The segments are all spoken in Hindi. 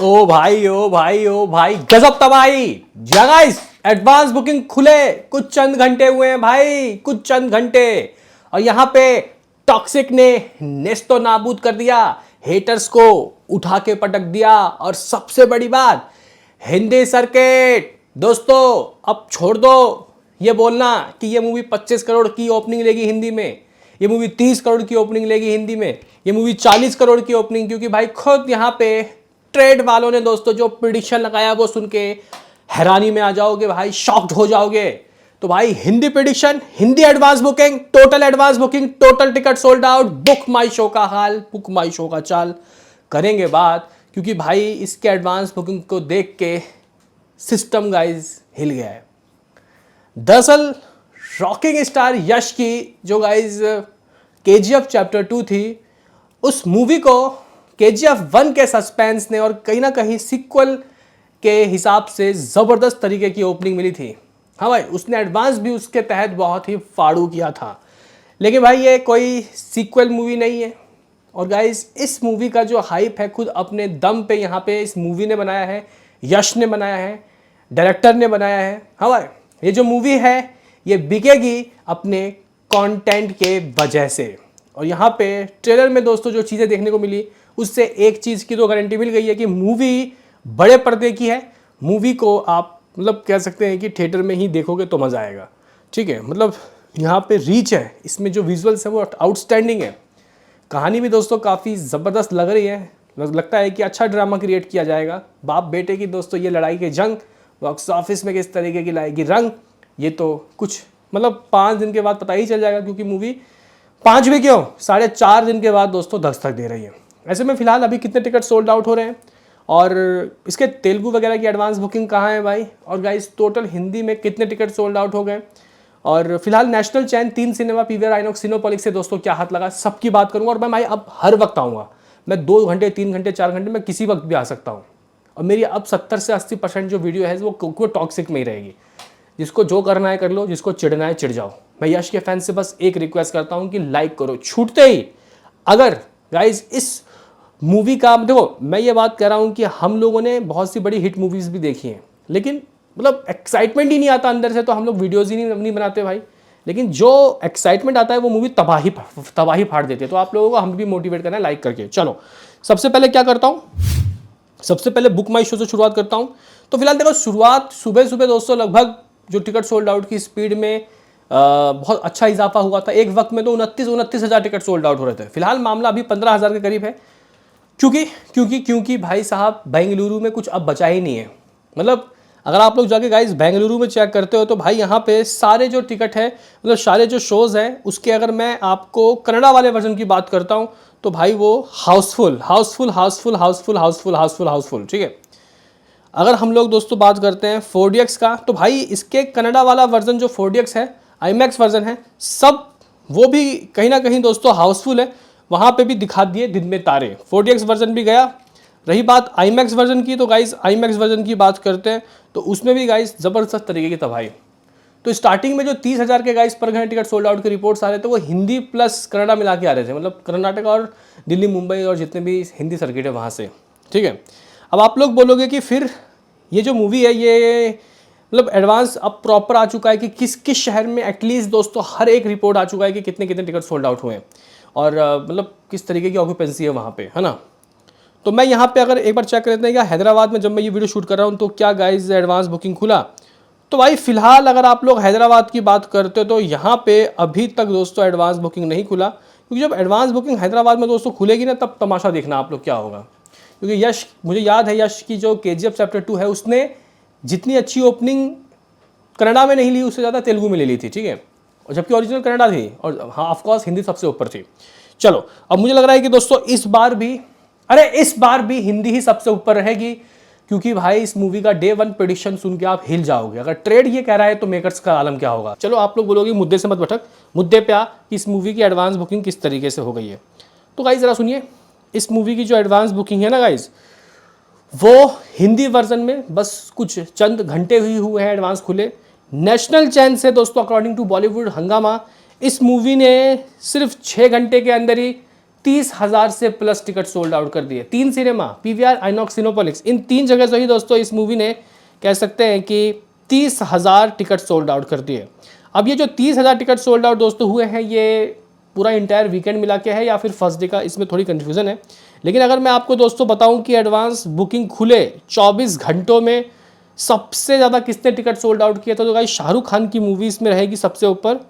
ओ भाई ओ भाई ओ भाई गजब तबाही। गाइस एडवांस बुकिंग खुले कुछ चंद घंटे हुए हैं भाई, कुछ चंद घंटे, और यहां पे टॉक्सिक ने नेस्तो नाबूद कर दिया, हेटर्स को उठा के पटक दिया। और सबसे बड़ी बात, हिंदी सर्किट दोस्तों अब छोड़ दो ये बोलना कि ये मूवी 25 करोड़ की ओपनिंग लेगी हिंदी में, ये मूवी 30 करोड़ की ओपनिंग लेगी हिंदी में, ये मूवी 40 करोड़ की ओपनिंग, क्योंकि भाई खुद यहाँ पे ट्रेड वालों ने दोस्तों जो प्रिडिक्शन लगाया वो सुन के हैरानी में आ जाओगे भाई, शॉक्ड हो जाओगे। तो भाई Hindi prediction, Hindi advance booking, total advance booking, total ticket sold out, book my show का हाल, बुक माई शो का चाल करेंगे बात, क्योंकि भाई इसके एडवांस बुकिंग को देख के सिस्टम गाइज हिल गया है। दरअसल रॉकिंग स्टार यश की जो गाइज KGF चैप्टर 2 थी, उस मूवी को KGF 1 के सस्पेंस ने और कहीं ना कहीं सीक्वल के हिसाब से ज़बरदस्त तरीके की ओपनिंग मिली थी। हाँ भाई, उसने एडवांस भी उसके तहत बहुत ही फाड़ू किया था, लेकिन भाई ये कोई सीक्वल मूवी नहीं है। और गाइज इस मूवी का जो हाइप है खुद अपने दम पे यहाँ पे इस मूवी ने बनाया है, यश ने बनाया है, डायरेक्टर ने बनाया है। हाँ भाई, ये जो मूवी है ये बिकेगी अपने कंटेंट के वजह से। और यहाँ पे ट्रेलर में दोस्तों जो चीज़ें देखने को मिली उससे एक चीज़ की तो गारंटी मिल गई है कि मूवी बड़े पर्दे की है। मूवी को आप मतलब कह सकते हैं कि थिएटर में ही देखोगे तो मज़ा आएगा। ठीक है, मतलब यहाँ पे रीच है, इसमें जो विजुअल्स है वो आउटस्टैंडिंग है। कहानी भी दोस्तों काफ़ी ज़बरदस्त लग रही है, लगता है कि अच्छा ड्रामा क्रिएट किया जाएगा। बाप बेटे की दोस्तों ये लड़ाई की जंग बॉक्स ऑफिस में किस तरीके की लाएगी रंग, ये तो कुछ मतलब 5 दिन के बाद पता ही चल जाएगा, क्योंकि मूवी 5 भी क्यों 4.5 दिन के बाद दोस्तों दस्तक दे रही है। ऐसे में फिलहाल अभी कितने टिकट सोल्ड आउट हो रहे हैं और इसके तेलुगु वगैरह की एडवांस बुकिंग कहाँ है भाई, और गाइस टोटल हिंदी में कितने टिकट सोल्ड आउट हो गए। और फिलहाल नेशनल चैन 3 सिनेमा, PVR आइनॉक्स, सिनेपोलिक्स से दोस्तों क्या हाथ लगा सबकी बात करूँगा। और मैं भाई अब हर वक्त आऊँगा, मैं 2 घंटे 3 घंटे 4 घंटे मैं किसी वक्त भी आ सकता हूँ। और मेरी अब 70 से 80% जो वीडियो है वो टॉक्सिक में ही रहेगी। जिसको जो करना है कर लो, जिसको चिढ़ना है चिढ़ जाओ। मैं यश के फैन से बस एक रिक्वेस्ट करता हूँ कि लाइक करो छूटते ही। अगर गाइज इस मूवी का देखो, मैं ये बात कह रहा हूँ कि हम लोगों ने बहुत सी बड़ी हिट मूवीज़ भी देखी हैं, लेकिन मतलब एक्साइटमेंट ही नहीं आता अंदर से, तो हम लोग वीडियोज़ ही नहीं बनाते भाई। लेकिन जो एक्साइटमेंट आता है वो मूवी तबाही फाड़ देती है। तो आप लोगों को हम भी मोटिवेट करना है लाइक करके। चलो सबसे पहले क्या करता हूँ, सबसे पहले बुक माई शो से शुरुआत करता हूँ। तो फिलहाल देखो, शुरुआत सुबह सुबह दोस्तों लगभग जो टिकट सोल्ड आउट की स्पीड में बहुत अच्छा इजाफा हुआ था। एक वक्त में तो 29 हज़ार टिकट सोल्ड आउट हो रहे थे। फिलहाल मामला अभी 15,000 के करीब है, क्योंकि भाई साहब बेंगलुरु में कुछ अब बचा ही नहीं है। मतलब अगर आप लोग जाके गाइस बेंगलुरु में चेक करते हो तो भाई यहाँ पे सारे जो टिकट है, मतलब सारे जो शोज़ हैं उसके, अगर मैं आपको कन्नड़ा वाले वर्जन की बात करता हूँ तो भाई वो हाउसफुल, ठीक है। अगर हम लोग दोस्तों बात करते हैं 4DX का, तो भाई इसके कन्नड़ा वाला वर्जन जो 4DX है, IMAX वर्जन है, सब वो भी कहीं ना कहीं दोस्तों हाउसफुल है। वहाँ पे भी दिखा दिए दिन में तारे, 4DX वर्जन भी गया। रही बात IMAX वर्जन की, तो गाइस IMAX वर्जन की बात करते हैं तो उसमें भी गाइस ज़बरदस्त तरीके की तबाही। तो स्टार्टिंग में जो 30,000 के गाइस पर घंटे टिकट सोल्ड आउट के रिपोर्ट्स आ रहे थे, वो हिंदी प्लस कन्नड़ा मिला के आ रहे थे, मतलब कर्नाटक और दिल्ली, मुंबई और जितने भी हिंदी सर्किट है वहाँ से। ठीक है, अब आप लोग बोलोगे कि फिर ये जो मूवी है ये मतलब एडवांस अब प्रॉपर आ चुका है कि किस किस शहर में, एटलीस्ट दोस्तों हर एक रिपोर्ट आ चुका है कि कितने कितने टिकट सोल्ड आउट हुए हैं और मतलब किस तरीके की ऑक्यूपेंसी है वहाँ पे, है ना। तो मैं यहाँ पे अगर एक बार चेक कर लेते हैं कि हैदराबाद में जब मैं ये वीडियो शूट कर रहा हूँ तो क्या गाइज एडवांस बुकिंग खुला। तो भाई फिलहाल अगर आप लोग हैदराबाद की बात करते हो तो यहाँ पे अभी तक दोस्तों एडवांस बुकिंग नहीं खुला, क्योंकि जब एडवांस बुकिंग हैदराबाद में दोस्तों खुलेगी ना तब तमाशा देखना आप लोग क्या होगा। क्योंकि यश, मुझे याद है यश की जो KGF चैप्टर 2 है उसने जितनी अच्छी ओपनिंग कन्नड़ा में नहीं ली उससे ज़्यादा तेलुगु में ले ली थी। ठीक है, और जबकि ओरिजिनल कन्नड़ा थी, और हाँ ऑफकोर्स हिंदी सबसे ऊपर थी। चलो अब मुझे लग रहा है कि दोस्तों इस बार भी हिंदी ही सबसे ऊपर रहेगी, क्योंकि भाई इस मूवी का डे 1 प्रेडिक्शन सुन के आप हिल जाओगे। अगर ट्रेड ये कह रहा है तो मेकर्स का आलम क्या होगा। चलो आप लोग बोलोगे मुद्दे से मत भटक, मुद्दे पे आ कि इस मूवी की एडवांस बुकिंग किस तरीके से हो गई है। तो गाइज ज़रा सुनिए, इस मूवी की जो एडवांस बुकिंग है ना गाइज, वो हिंदी वर्जन में बस कुछ चंद घंटे ही हुए हैं एडवांस खुले। नेशनल चैन से दोस्तों अकॉर्डिंग टू बॉलीवुड हंगामा, इस मूवी ने सिर्फ 6 घंटे के अंदर ही 30,000 से प्लस टिकट सोल्ड आउट कर दिए। 3 सिनेमा, पीवीआर, आइनॉक्स, सिनेपोलिक्स, इन 3 जगह से ही दोस्तों इस मूवी ने कह सकते हैं कि 30,000 टिकट सोल्ड आउट कर दिए। अब ये जो 30,000 टिकट सोल्ड आउट दोस्तों हुए हैं, ये पूरा इंटायर वीकेंड मिला के है या फिर फर्स्ट डे का, इसमें थोड़ी कन्फ्यूज़न है। लेकिन अगर मैं आपको दोस्तों बताऊं कि एडवांस बुकिंग खुले 24 घंटों में सबसे ज़्यादा किसने टिकट सोल्ड आउट किया था, तो गाइस शाहरुख खान की मूवी इसमें रहेगी सबसे ऊपर,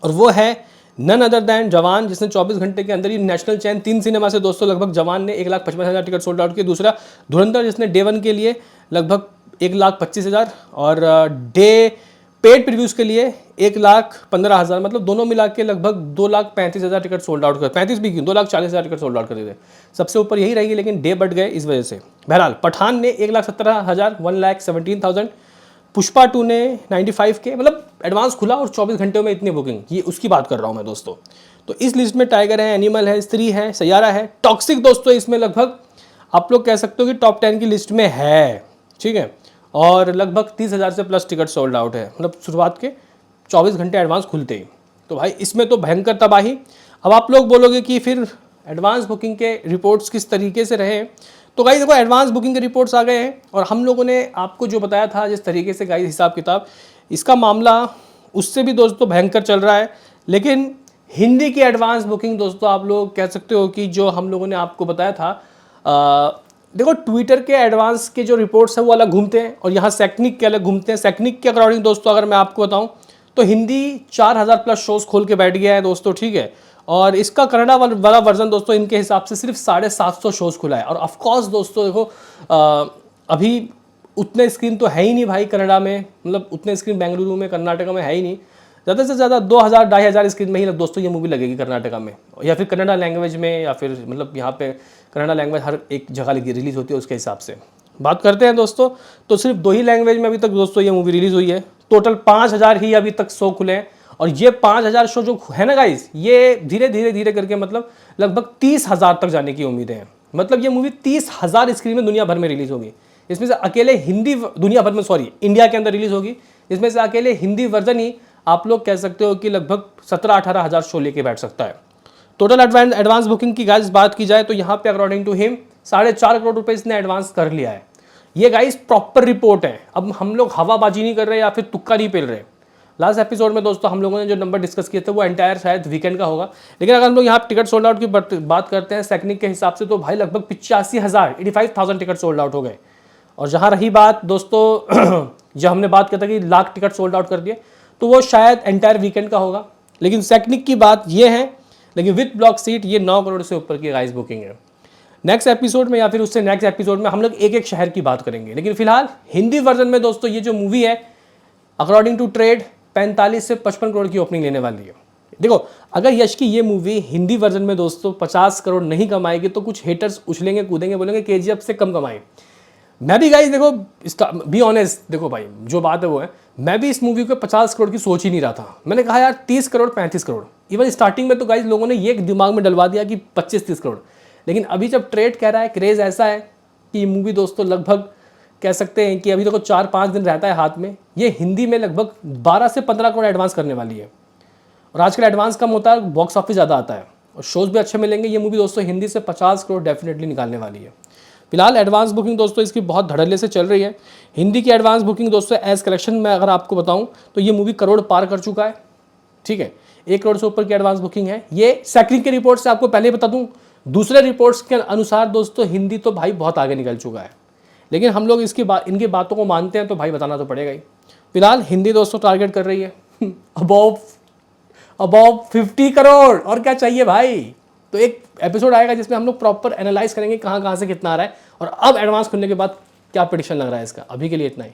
और वो है नन अदर दैन जवान, जिसने 24 घंटे के अंदर ही नेशनल चैन 3 सिनेमा से दोस्तों लगभग जवान ने 1,55,000 टिकट सोल्ड आउट किए। दूसरा धुरंधर, जिसने डे 1 के लिए लगभग 1,25,000 और डे पेड प्रीव्यूज के लिए 1,15,000, मतलब दोनों मिला के लगभग 2,35,000 टिकट सोल्ड आउट कर, 35 भी क्यों, 2,40,000 टिकट सोल्ड आउट कर दिए थे। सबसे ऊपर यही रहेगी, लेकिन डे बढ़ गए इस वजह से। बहरहाल पठान ने 1,17,000, 1,17,000, पुष्पा 2 ने 95 के, मतलब एडवांस खुला और 24 घंटे में इतनी बुकिंग, ये उसकी बात कर रहा हूँ मैं दोस्तों। तो इस लिस्ट में टाइगर है, एनिमल है, स्त्री है, सैयारा है, टॉक्सिक दोस्तों इसमें लगभग आप लोग कह सकते हो कि टॉप 10 की लिस्ट में है, ठीक है। और लगभग 30,000 से प्लस टिकट सोल्ड आउट है, मतलब शुरुआत के 24 घंटे एडवांस खुलते ही। तो भाई इसमें तो भयंकर तबाही। अब आप लोग बोलोगे कि फिर एडवांस बुकिंग के रिपोर्ट्स किस तरीके से रहे, तो गाइस देखो एडवांस बुकिंग के रिपोर्ट्स आ गए हैं, और हम लोगों ने आपको जो बताया था जिस तरीके से गाइस हिसाब किताब, इसका मामला उससे भी दोस्तों भयंकर चल रहा है। लेकिन हिंदी की एडवांस बुकिंग दोस्तों आप लोग कह सकते हो कि जो हम लोगों ने आपको बताया था, देखो ट्विटर के एडवांस के जो रिपोर्ट्स हैं वो अलग घूमते हैं, और यहाँ सेक्निक के अलग घूमते हैं। सेक्निक के अकॉर्डिंग दोस्तों अगर मैं आपको बताऊँ तो हिंदी 4,000 प्लस शोज़ खोल के बैठ गया है दोस्तों, ठीक है। और इसका कन्नड़ा वाला वर्जन दोस्तों इनके हिसाब से सिर्फ 750 शोज़ खुला है। और ऑफकोर्स दोस्तों देखो अभी उतने स्क्रीन तो है ही नहीं भाई कन्नड़ा में, मतलब उतने स्क्रीन बेंगलुरु में, कर्नाटका में है ही नहीं। ज़्यादा से ज़्यादा 2,000-2,500 स्क्रीन में ही दोस्तों ये मूवी लगेगी कर्नाटका में, या फिर कन्नड़ा लैंग्वेज में, या फिर मतलब यहाँ पे कन्नड़ा लैंग्वेज हर एक जगह रिलीज़ होती है, उसके हिसाब से बात करते हैं दोस्तों। तो सिर्फ 2 ही लैंग्वेज में अभी तक दोस्तों ये मूवी रिलीज़ हुई है। टोटल 5,000 ही अभी तक शो खुले हैं, और ये 5,000 शो जो है ना गाइस, ये धीरे धीरे धीरे करके मतलब लगभग 30,000 तक जाने की उम्मीदें हैं। मतलब ये मूवी 30,000 स्क्रीन में दुनिया भर में रिलीज़ होगी। इसमें से अकेले हिंदी, दुनिया भर में सॉरी इंडिया के अंदर रिलीज़ होगी, इसमें से अकेले हिंदी वर्जन ही आप लोग कह सकते हो कि लगभग 17-18 हज़ार शो लेके बैठ सकता है। टोटल एडवांस बुकिंग की गाइस बात की जाए तो यहाँ पे अकॉर्डिंग टू हिम 4.5 करोड़ रुपए इसने एडवांस कर लिया है। ये गाइस प्रॉपर रिपोर्ट है, अब हम लोग हवाबाजी नहीं कर रहे या फिर तुक्का नहीं पेल रहे। लास्ट एपिसोड में दोस्तों हम लोगों ने जो नंबर डिस्कस किए थे वो एंटायर शायद वीकेंड का होगा, लेकिन अगर हम लोग यहाँ टिकट सोल्ड आउट की बात करते हैं सेक्निक के हिसाब से, तो भाई लगभग 85,000 टिकट सोल्ड आउट हो गए। और जहाँ रही बात दोस्तों जब हमने बात किया था कि लाख टिकट सोल्ड आउट कर दिए, तो वो शायद एंटायर वीकेंड का होगा। लेकिन सेक्निक की बात ये है, लेकिन विद ब्लॉक सीट ये 9 करोड़ से ऊपर की गाइस बुकिंग है। नेक्स्ट एपिसोड में या फिर उससे नेक्स्ट एपिसोड में हम लोग एक एक शहर की बात करेंगे। लेकिन फिलहाल हिंदी वर्जन में दोस्तों ये जो मूवी है अकॉर्डिंग टू ट्रेड 45 से 55 करोड़ की ओपनिंग लेने वाली है। देखो अगर यश की ये मूवी हिंदी वर्जन में दोस्तों 50 करोड़ नहीं कमाएगी तो कुछ हेटर्स उछलेंगे कूदेंगे, बोलेंगे केजीएफ से कम कमाई। मैं भी गाइस देखो इसका बी ऑनेस्ट, देखो भाई जो बात है वो है, मैं भी इस मूवी को 50 करोड़ की सोच ही नहीं रहा था। मैंने कहा यार 30 करोड़ 35 करोड़, इवन स्टार्टिंग में तो गाइस लोगों ने ये दिमाग में डलवा दिया कि 25-30 करोड़। लेकिन अभी जब ट्रेड कह रहा है, क्रेज़ ऐसा है कि ये मूवी दोस्तों लगभग कह सकते हैं कि अभी देखो 4-5 दिन रहता है हाथ में, ये हिंदी में लगभग 12 से 15 करोड़ एडवांस करने वाली है। और आजकल एडवांस कम होता है, बॉक्स ऑफिस ज़्यादा आता है और शोज़ भी अच्छे मिलेंगे। ये मूवी दोस्तों हिंदी से 50 करोड़ डेफिनेटली निकालने वाली है। फिलहाल एडवांस बुकिंग दोस्तों इसकी बहुत धड़ल्ले से चल रही है। हिंदी की एडवांस बुकिंग दोस्तों एज कलेक्शन में अगर आपको बताऊं तो ये मूवी करोड़ पार कर चुका है, ठीक है। 1 करोड़ से ऊपर की एडवांस बुकिंग है। ये सेक्रिंग के रिपोर्ट से आपको पहले बता दूं, दूसरे रिपोर्ट्स के अनुसार दोस्तों हिंदी तो भाई बहुत आगे निकल चुका है। लेकिन हम लोग इनकी बातों को मानते हैं तो भाई बताना तो पड़ेगा ही। फिलहाल हिंदी दोस्तों टारगेट कर रही है अबव 50 करोड़, और क्या चाहिए भाई। तो एक एपिसोड आएगा जिसमें हम लोग प्रॉपर एनालाइज करेंगे कहाँ से कितना आ रहा है और अब एडवांस खुलने के बाद क्या प्रेडिक्शन लग रहा है इसका। अभी के लिए इतना ही।